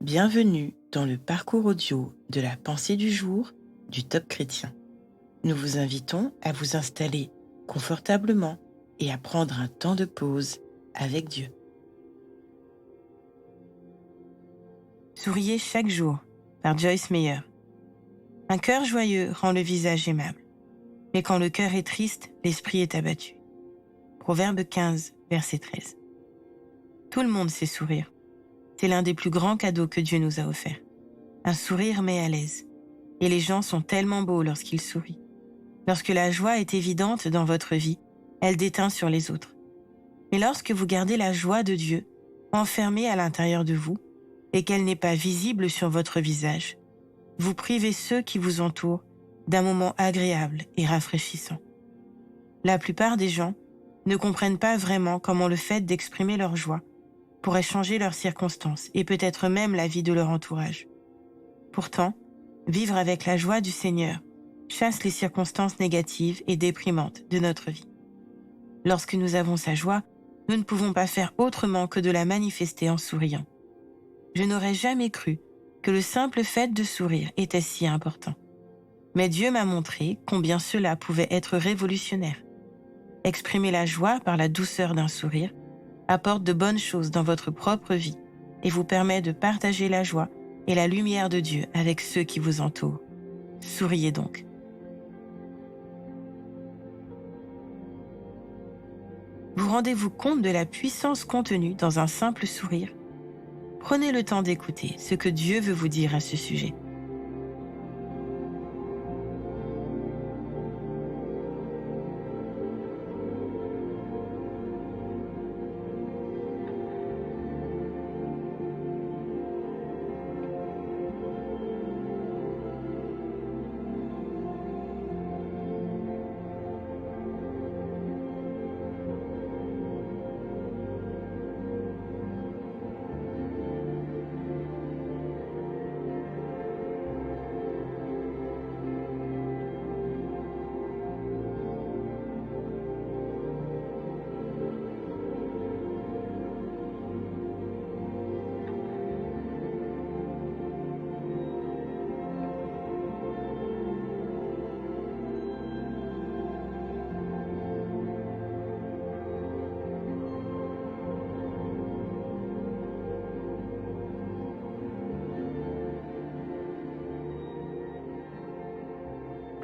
Bienvenue dans le parcours audio de la pensée du jour du Top Chrétien. Nous vous invitons à vous installer confortablement et à prendre un temps de pause avec Dieu. Souriez chaque jour par Joyce Meyer. Un cœur joyeux rend le visage aimable, mais quand le cœur est triste, l'esprit est abattu. Proverbe 15, verset 13. Tout le monde sait sourire. C'est l'un des plus grands cadeaux que Dieu nous a offerts. Un sourire met à l'aise. Et les gens sont tellement beaux lorsqu'ils sourient. Lorsque la joie est évidente dans votre vie, elle déteint sur les autres. Mais lorsque vous gardez la joie de Dieu enfermée à l'intérieur de vous et qu'elle n'est pas visible sur votre visage, vous privez ceux qui vous entourent d'un moment agréable et rafraîchissant. La plupart des gens ne comprennent pas vraiment comment le fait d'exprimer leur joie pourrait changer leurs circonstances et peut-être même la vie de leur entourage. Pourtant, vivre avec la joie du Seigneur chasse les circonstances négatives et déprimantes de notre vie. Lorsque nous avons sa joie, nous ne pouvons pas faire autrement que de la manifester en souriant. Je n'aurais jamais cru que le simple fait de sourire était si important. Mais Dieu m'a montré combien cela pouvait être révolutionnaire. Exprimer la joie par la douceur d'un sourire apporte de bonnes choses dans votre propre vie et vous permet de partager la joie et la lumière de Dieu avec ceux qui vous entourent. Souriez donc. Vous rendez-vous compte de la puissance contenue dans un simple sourire? Prenez le temps d'écouter ce que Dieu veut vous dire à ce sujet.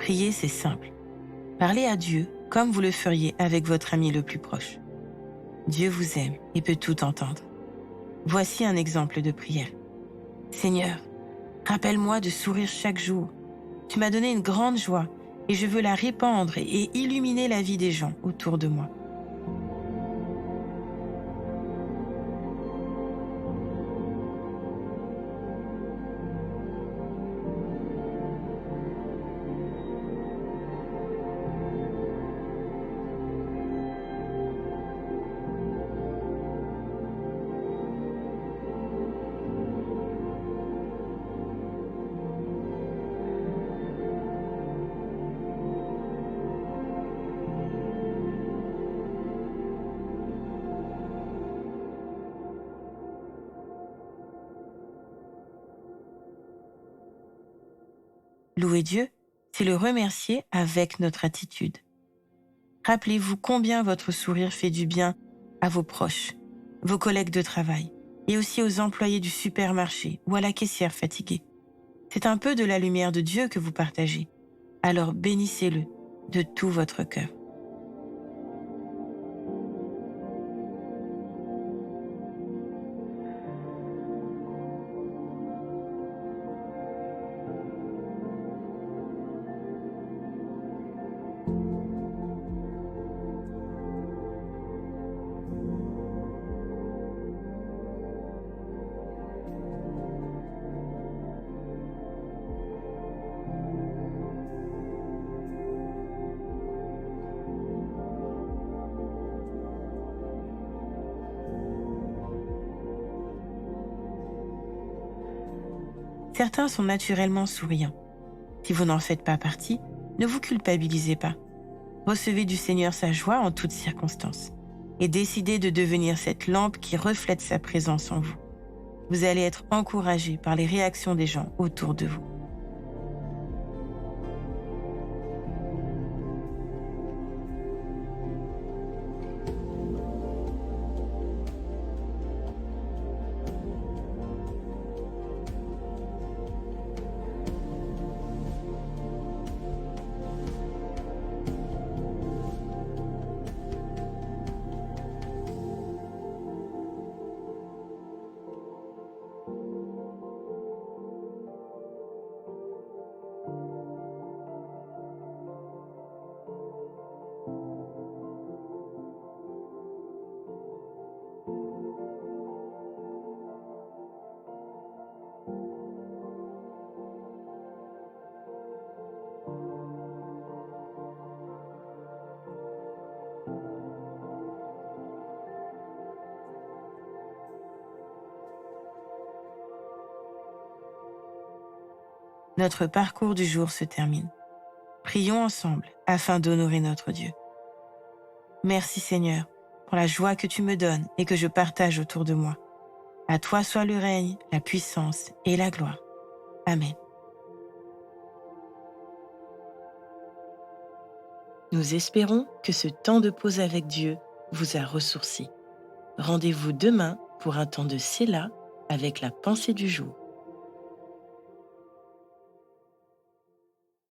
Prier, c'est simple. Parlez à Dieu comme vous le feriez avec votre ami le plus proche. Dieu vous aime et peut tout entendre. Voici un exemple de prière. Seigneur, rappelle-moi de sourire chaque jour. Tu m'as donné une grande joie et je veux la répandre et illuminer la vie des gens autour de moi. Louer Dieu, c'est le remercier avec notre attitude. Rappelez-vous combien votre sourire fait du bien à vos proches, vos collègues de travail et aussi aux employés du supermarché ou à la caissière fatiguée. C'est un peu de la lumière de Dieu que vous partagez. Alors bénissez-le de tout votre cœur. Certains sont naturellement souriants. Si vous n'en faites pas partie, ne vous culpabilisez pas. Recevez du Seigneur sa joie en toutes circonstances et décidez de devenir cette lampe qui reflète sa présence en vous. vous allez être encouragé par les réactions des gens autour de vous. Notre parcours du jour se termine. Prions ensemble afin d'honorer notre Dieu. Merci Seigneur pour la joie que tu me donnes et que je partage autour de moi. À toi soit le règne, la puissance et la gloire. Amen. Nous espérons que ce temps de pause avec Dieu vous a ressourci. Rendez-vous demain pour un temps de Séla avec la pensée du jour.